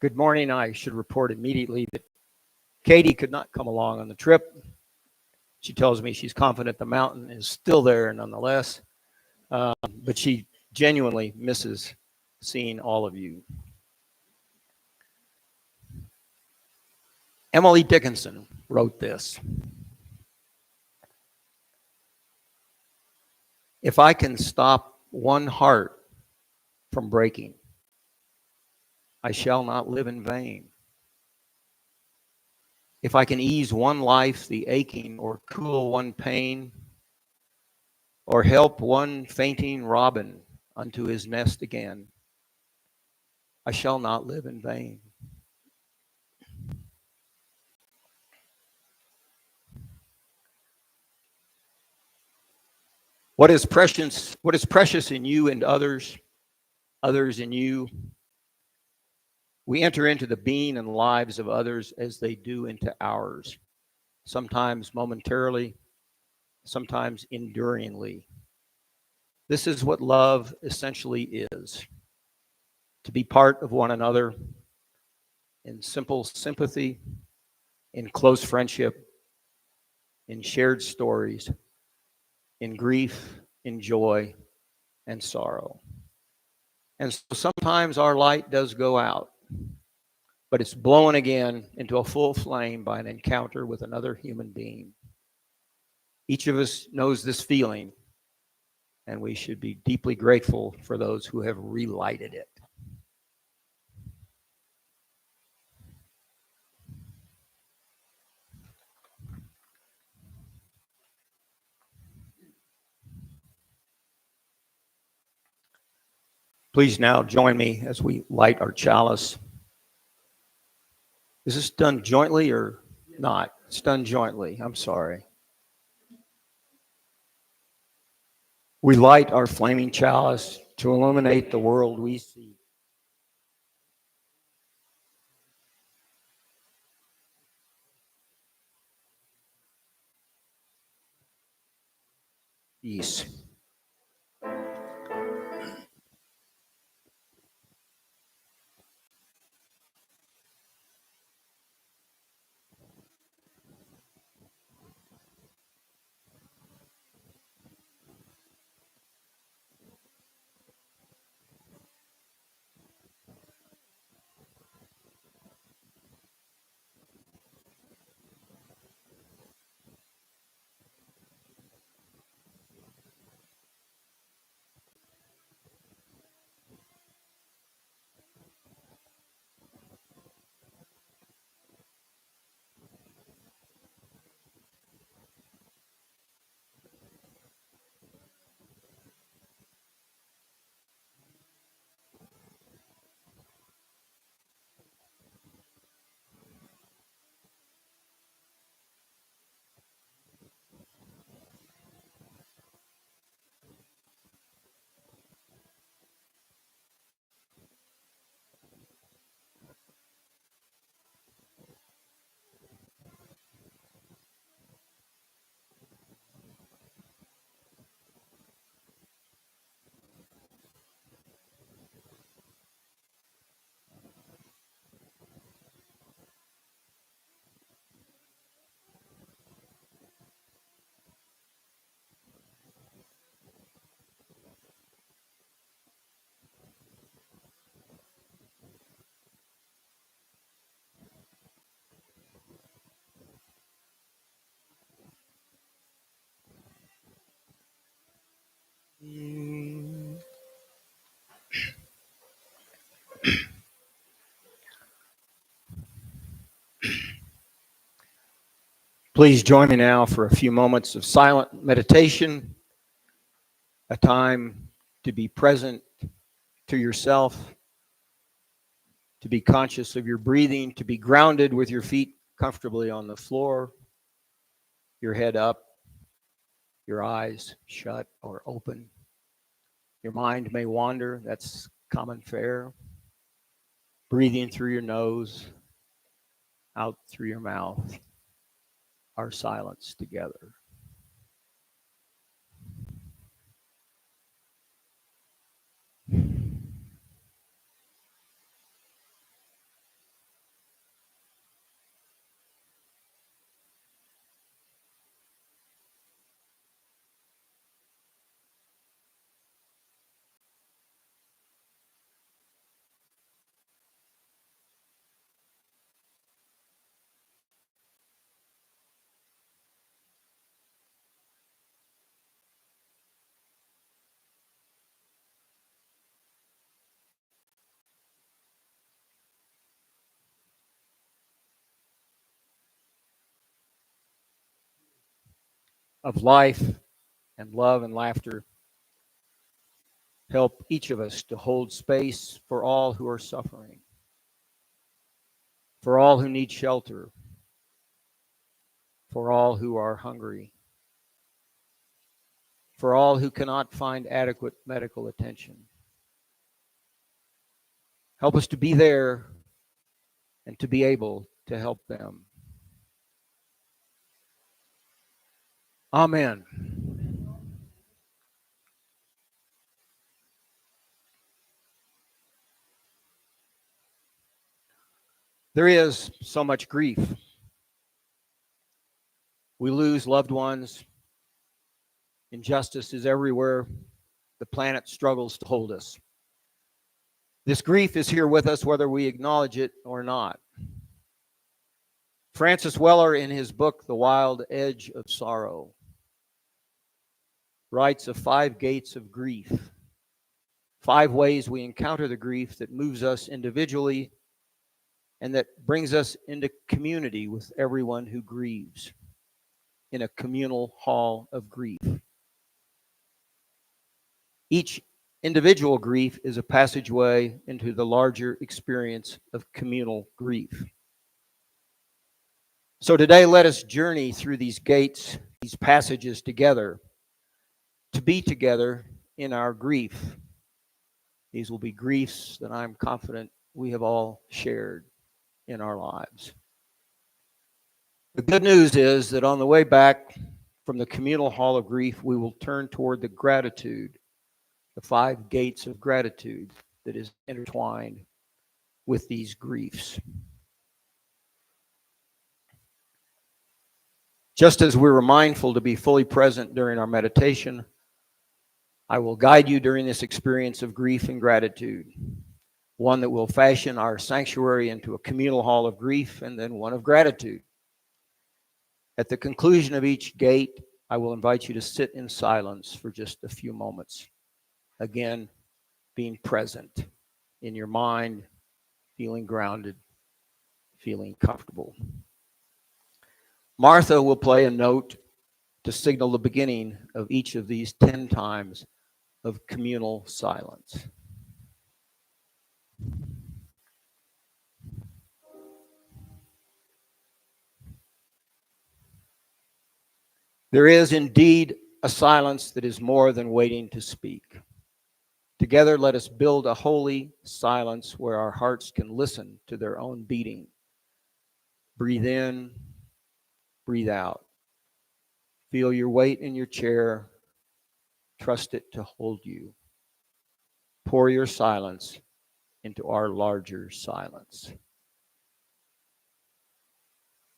Good morning. I should report immediately that Katie could not come along on the trip. She tells me she's confident the mountain is still there nonetheless, but she genuinely misses seeing all of you. Emily Dickinson wrote this. If I can stop one heart from breaking, I shall not live in vain. If I can ease one life the aching, or cool one pain, or help one fainting robin unto his nest again, I shall not live in vain. What is precious in you and others in you? We enter into the being and lives of others as they do into ours, sometimes momentarily, sometimes enduringly. This is what love essentially is: to be part of one another in simple sympathy, in close friendship, in shared stories, in grief, in joy, and sorrow. And so sometimes our light does go out, but it's blown again into a full flame by an encounter with another human being. Each of us knows this feeling, and we should be deeply grateful for those who have relighted it. Please now join me as we light our chalice. Is this done jointly or not? It's done jointly. I'm sorry. We light our flaming chalice to illuminate the world we see. Peace. Please join me now for a few moments of silent meditation, a time to be present to yourself, to be conscious of your breathing, to be grounded with your feet comfortably on the floor, your head up, your eyes shut or open. Your mind may wander, that's common fare. Breathing through your nose, out through your mouth, our silence together. of life and love and laughter. Help each of us to hold space for all who are suffering, for all who need shelter, for all who are hungry, for all who cannot find adequate medical attention. Help us to be there and to be able to help them. Amen. There is so much grief. We lose loved ones. Injustice is everywhere. The planet struggles to hold us. This grief is here with us whether we acknowledge it or not. Francis Weller, in his book, The Wild Edge of Sorrow, writes of 5 gates of grief, 5 ways we encounter the grief that moves us individually and that brings us into community with everyone who grieves in a communal hall of grief. Each individual grief is a passageway into the larger experience of communal grief. So today, let us journey through these gates, these passages together, to be together in our grief. These will be griefs that I'm confident we have all shared in our lives. The good news is that on the way back from the communal hall of grief, we will turn toward the gratitude, the 5 gates of gratitude that is intertwined with these griefs. Just as we were mindful to be fully present during our meditation, I will guide you during this experience of grief and gratitude, one that will fashion our sanctuary into a communal hall of grief and then one of gratitude. At the conclusion of each gate, I will invite you to sit in silence for just a few moments. Again, being present in your mind, feeling grounded, feeling comfortable. Martha will play a note to signal the beginning of each of these 10 times of communal silence. There is indeed a silence that is more than waiting to speak. Together, let us build a holy silence where our hearts can listen to their own beating. Breathe in, breathe out. Feel your weight in your chair. Trust it to hold you. Pour your silence into our larger silence.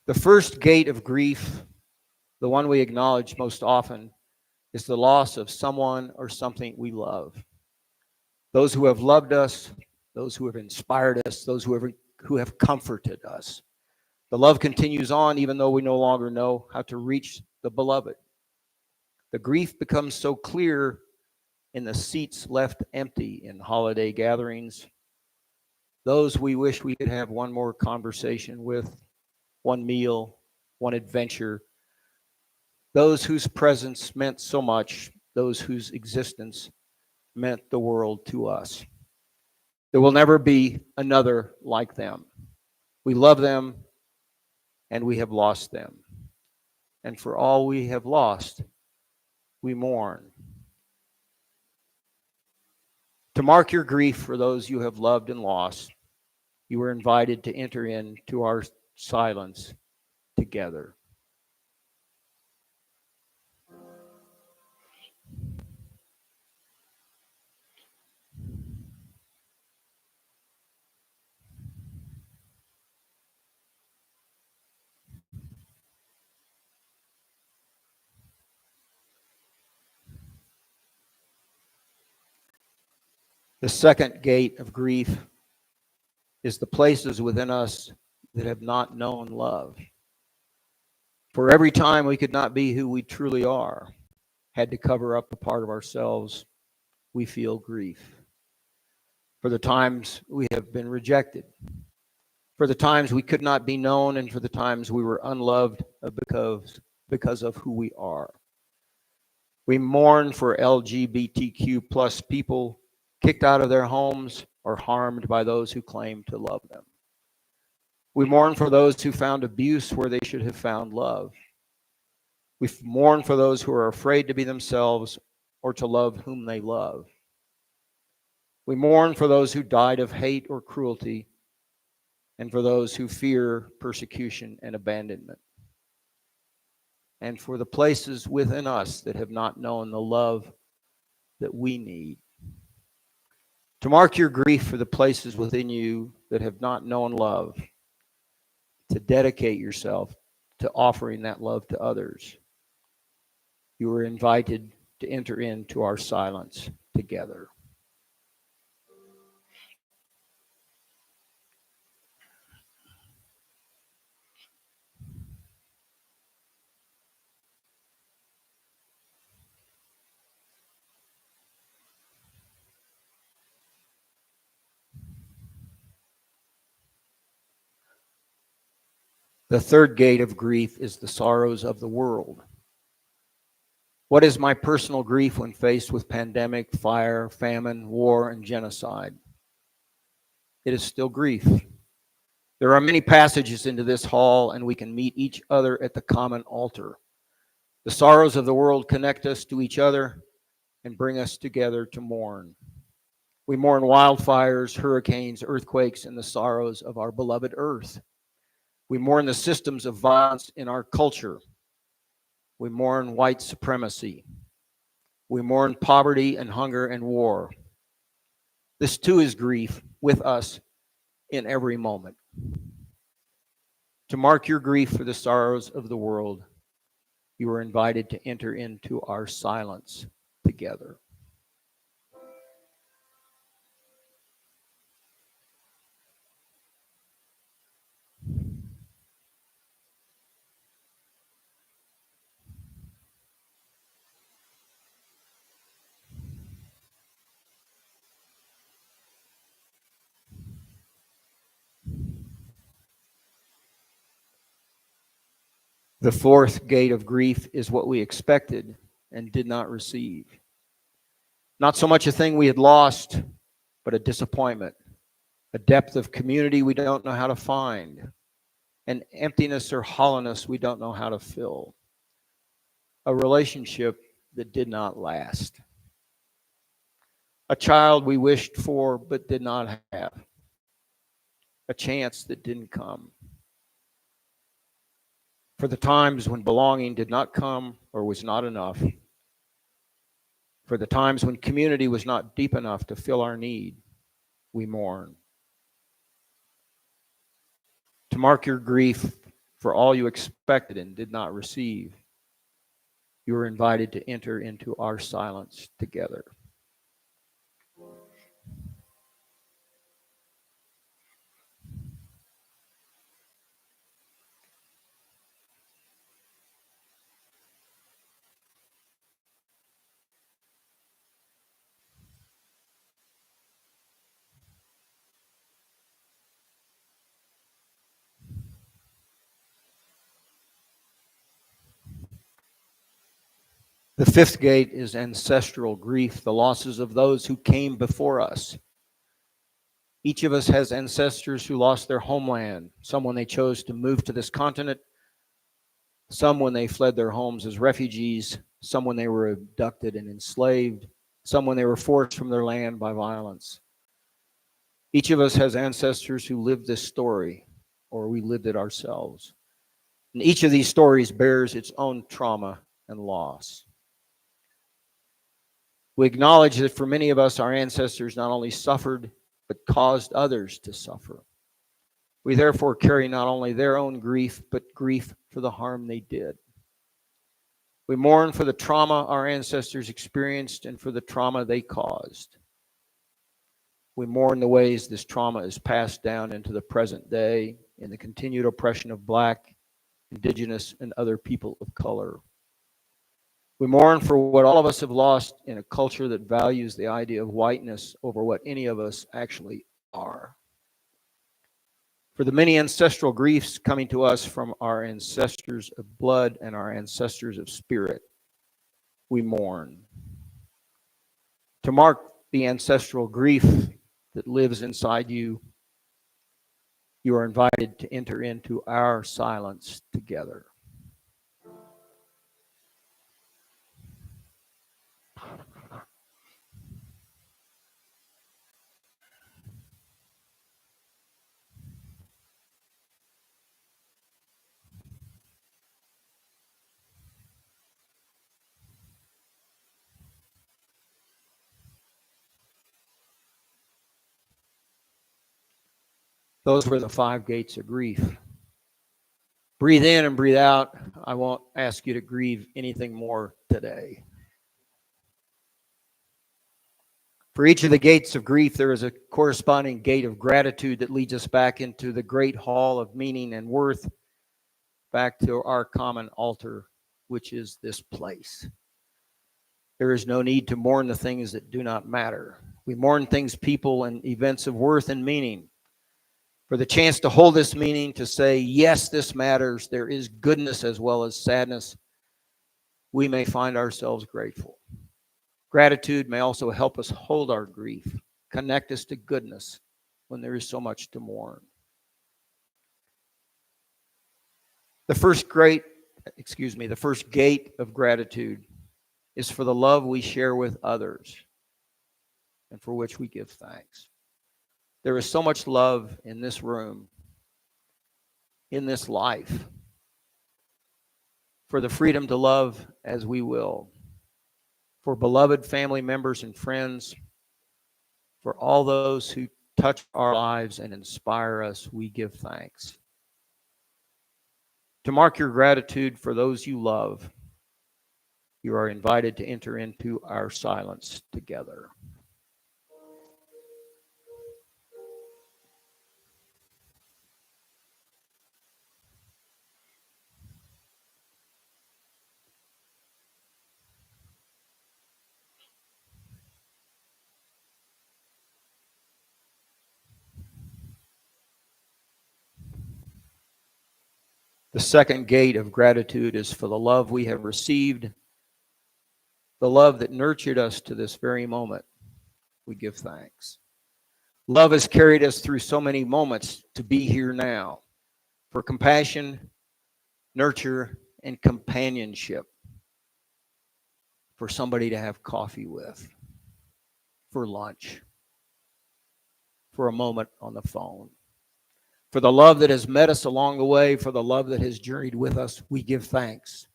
The first gate of grief, the one we acknowledge most often, is the loss of someone or something we love. Those who have loved us, those who have inspired us, those who have comforted us. The love continues on even though we no longer know how to reach the beloved. The grief becomes so clear in the seats left empty in holiday gatherings, those we wish we could have one more conversation with, one meal, one adventure, those whose presence meant so much, those whose existence meant the world to us. There will never be another like them. We love them and we have lost them. And for all we have lost, we mourn. To mark your grief for those you have loved and lost, you are invited to enter into our silence together. The second gate of grief is the places within us that have not known love. For every time we could not be who we truly are, had to cover up a part of ourselves, we feel grief. For the times we have been rejected, for the times we could not be known, and for the times we were unloved because of who we are. We mourn for LGBTQ plus people kicked out of their homes or harmed by those who claim to love them. We mourn for those who found abuse where they should have found love. We mourn for those who are afraid to be themselves or to love whom they love. We mourn for those who died of hate or cruelty and for those who fear persecution and abandonment, and for the places within us that have not known the love that we need. To mark your grief for the places within you that have not known love, to dedicate yourself to offering that love to others, you are invited to enter into our silence together. The third gate of grief is the sorrows of the world. What is my personal grief when faced with pandemic, fire, famine, war, and genocide? It is still grief. There are many passages into this hall, and we can meet each other at the common altar. The sorrows of the world connect us to each other and bring us together to mourn. We mourn wildfires, hurricanes, earthquakes, and the sorrows of our beloved earth. We mourn the systems of violence in our culture. We mourn white supremacy. We mourn poverty and hunger and war. This too is grief with us in every moment. To mark your grief for the sorrows of the world, you are invited to enter into our silence together. The fourth gate of grief is what we expected and did not receive. Not so much a thing we had lost, but a disappointment, a depth of community we don't know how to find, an emptiness or hollowness we don't know how to fill, a relationship that did not last, a child we wished for but did not have, a chance that didn't come. For the times when belonging did not come or was not enough, for the times when community was not deep enough to fill our need, we mourn. To mark your grief for all you expected and did not receive, you are invited to enter into our silence together. The fifth gate is ancestral grief, the losses of those who came before us. Each of us has ancestors who lost their homeland, some when they chose to move to this continent, some when they fled their homes as refugees, some when they were abducted and enslaved, some when they were forced from their land by violence. Each of us has ancestors who lived this story, or we lived it ourselves. And each of these stories bears its own trauma and loss. We acknowledge that for many of us, our ancestors not only suffered, but caused others to suffer. We therefore carry not only their own grief, but grief for the harm they did. We mourn for the trauma our ancestors experienced and for the trauma they caused. We mourn the ways this trauma is passed down into the present day in the continued oppression of Black, Indigenous, and other people of color. We mourn for what all of us have lost in a culture that values the idea of whiteness over what any of us actually are. For the many ancestral griefs coming to us from our ancestors of blood and our ancestors of spirit, we mourn. To mark the ancestral grief that lives inside you, you are invited to enter into our silence together. Those were the 5 gates of grief. Breathe in and breathe out. I won't ask you to grieve anything more today. For each of the gates of grief, there is a corresponding gate of gratitude that leads us back into the great hall of meaning and worth, back to our common altar, which is this place. There is no need to mourn the things that do not matter. We mourn things, people, and events of worth and meaning. For the chance to hold this meaning, to say, yes, this matters, there is goodness as well as sadness, we may find ourselves grateful. Gratitude may also help us hold our grief, connect us to goodness when there is so much to mourn. The first gate of gratitude is for the love we share with others and for which we give thanks. There is so much love in this room, in this life, for the freedom to love as we will, for beloved family members and friends, for all those who touch our lives and inspire us, we give thanks. To mark your gratitude for those you love, you are invited to enter into our silence together. The second gate of gratitude is for the love we have received, the love that nurtured us to this very moment. We give thanks. Love has carried us through so many moments to be here now, for compassion, nurture, and companionship, for somebody to have coffee with, for lunch, for a moment on the phone. For the love that has met us along the way, for the love that has journeyed with us, we give thanks.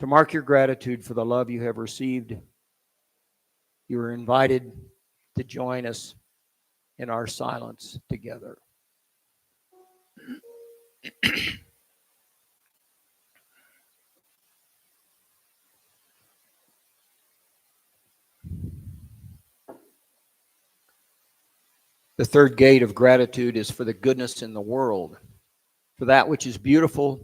To mark your gratitude for the love you have received, you are invited to join us in our silence together. The third gate of gratitude is for the goodness in the world, for that which is beautiful,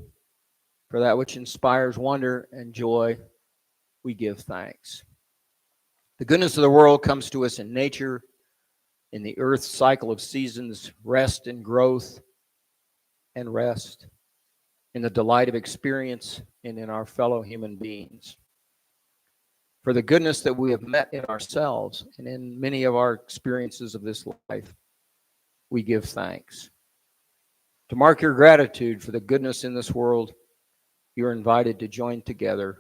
for that which inspires wonder and joy, we give thanks. The goodness of the world comes to us in nature, in the earth's cycle of seasons, rest and growth and rest, in the delight of experience, and in our fellow human beings. For the goodness that we have met in ourselves and in many of our experiences of this life, we give thanks. To mark your gratitude for the goodness in this world, you are invited to join together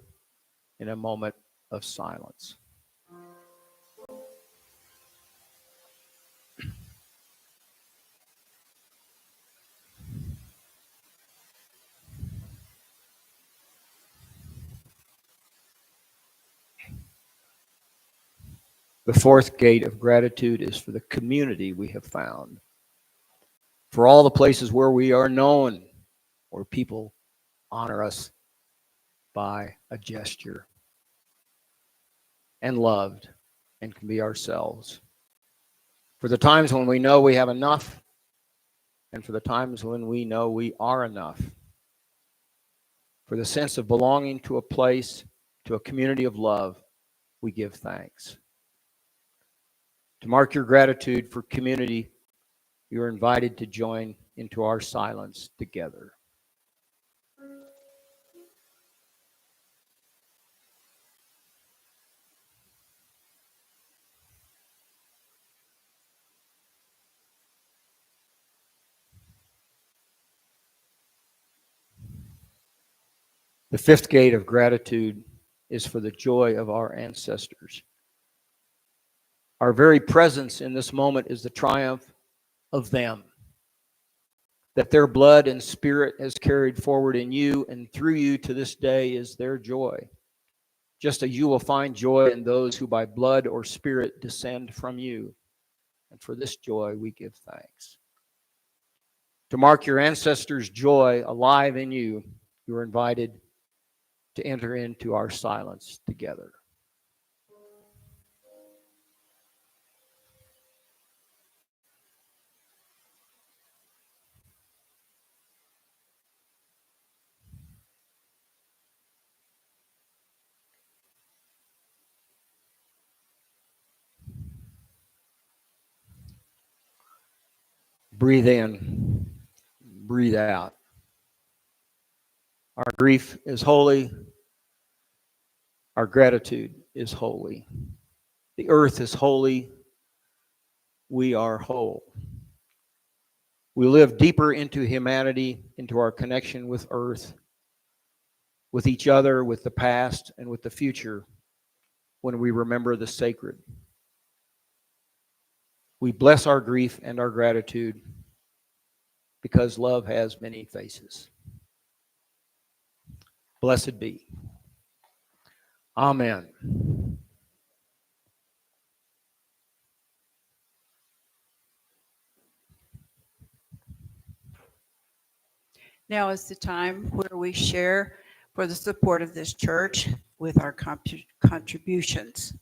in a moment of silence. The fourth gate of gratitude is for the community we have found, for all the places where we are known, where people honor us by a gesture, and loved, and can be ourselves. For the times when we know we have enough, and for the times when we know we are enough. For the sense of belonging to a place, to a community of love, we give thanks. To mark your gratitude for community, you are invited to join into our silence together. The fifth gate of gratitude is for the joy of our ancestors. Our very presence in this moment is the triumph of them, that their blood and spirit has carried forward in you and through you to this day is their joy. Just as you will find joy in those who by blood or spirit descend from you. And for this joy we give thanks. To mark your ancestors' joy alive in you, you are invited to enter into our silence together. Breathe in, breathe out. Our grief is holy. Our gratitude is holy. The earth is holy. We are whole. We live deeper into humanity, into our connection with earth, with each other, with the past, and with the future when we remember the sacred. We bless our grief and our gratitude because love has many faces. Blessed be. Amen. Now is the time where we share for the support of this church with our contributions.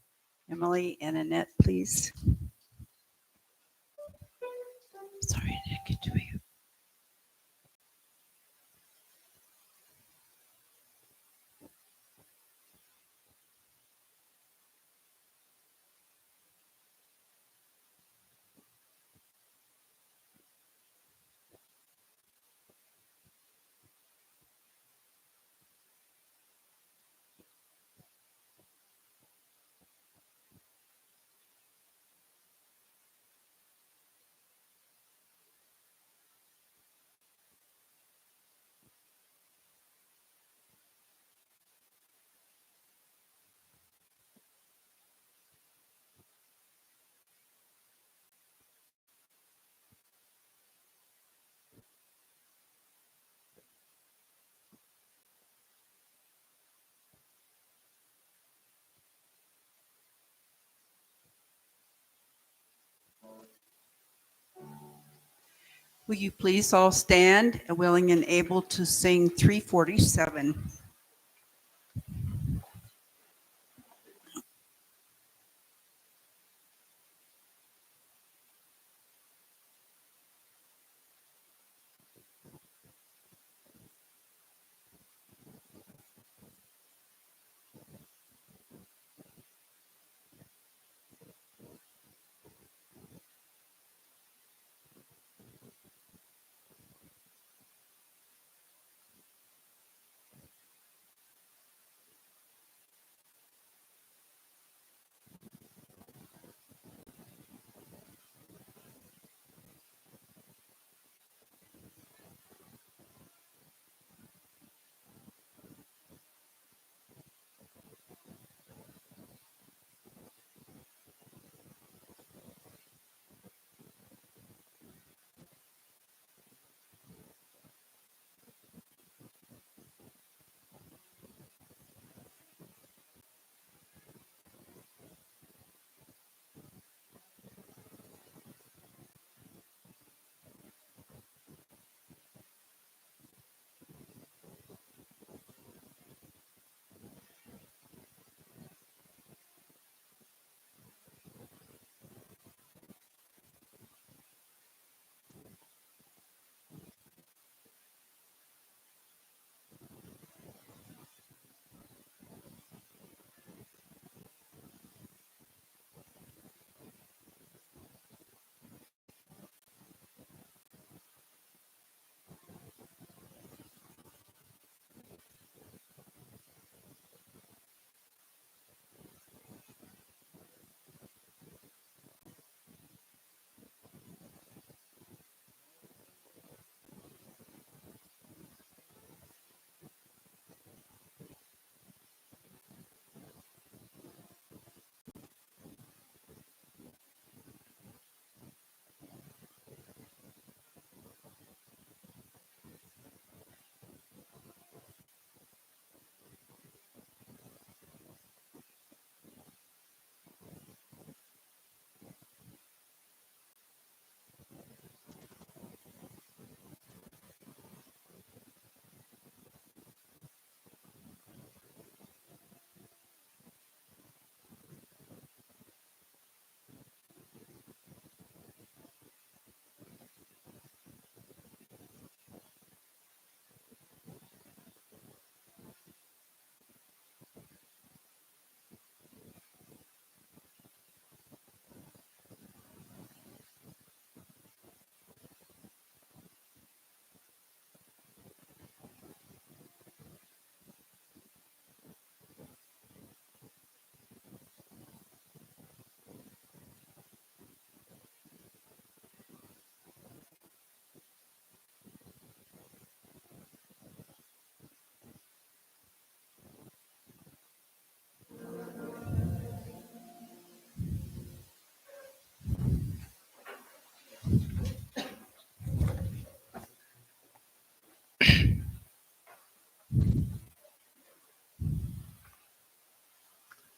Emily and Annette, please. Sorry, I didn't get to you. Will you please all stand, willing and able to sing 347?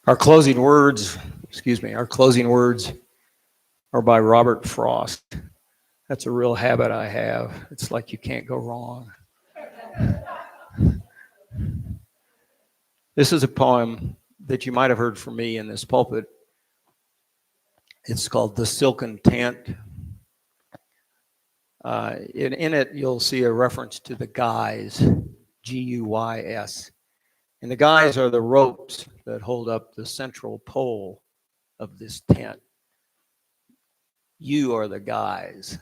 Our closing words, our closing words are by Robert Frost. That's a real habit I have. It's like you can't go wrong. This is a poem that you might have heard from me in this pulpit. It's called The Silken Tent. In it, you'll see a reference to the guys, Guys. And the guys are the ropes that hold up the central pole of this tent. You are the guys.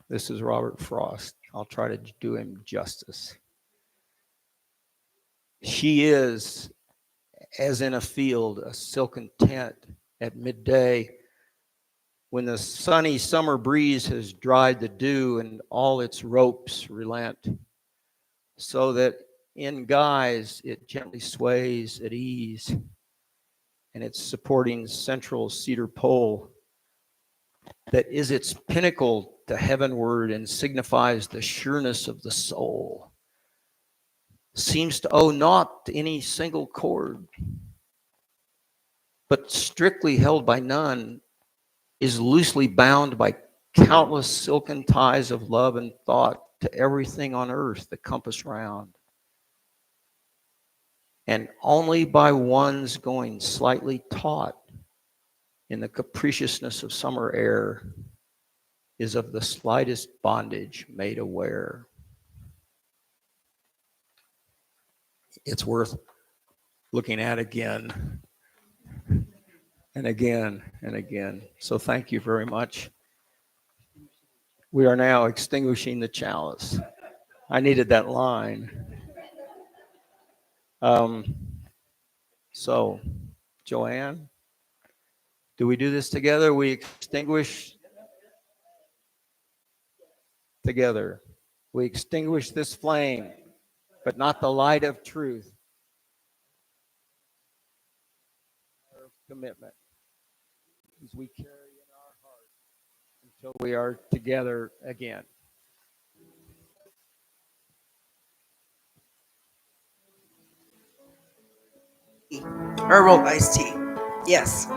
This is Robert Frost. I'll try to do him justice. She is, as in a field, a silken tent at midday, when the sunny summer breeze has dried the dew and all its ropes relent, so that in guise it gently sways at ease, and its supporting central cedar pole that is its pinnacle to heavenward and signifies the sureness of the soul, seems to owe naught to any single cord, but strictly held by none, is loosely bound by countless silken ties of love and thought to everything on earth that compass round. And only by one's going slightly taut in the capriciousness of summer air is of the slightest bondage made aware. It's worth looking at again and again and again. So thank you very much. We are now extinguishing the chalice. I needed that line. So, Joanne, do we do this together? We extinguish together. We extinguish this flame, but not the light of truth. Commitment as we carry in our hearts until we are together again. Herbal iced tea. Yes.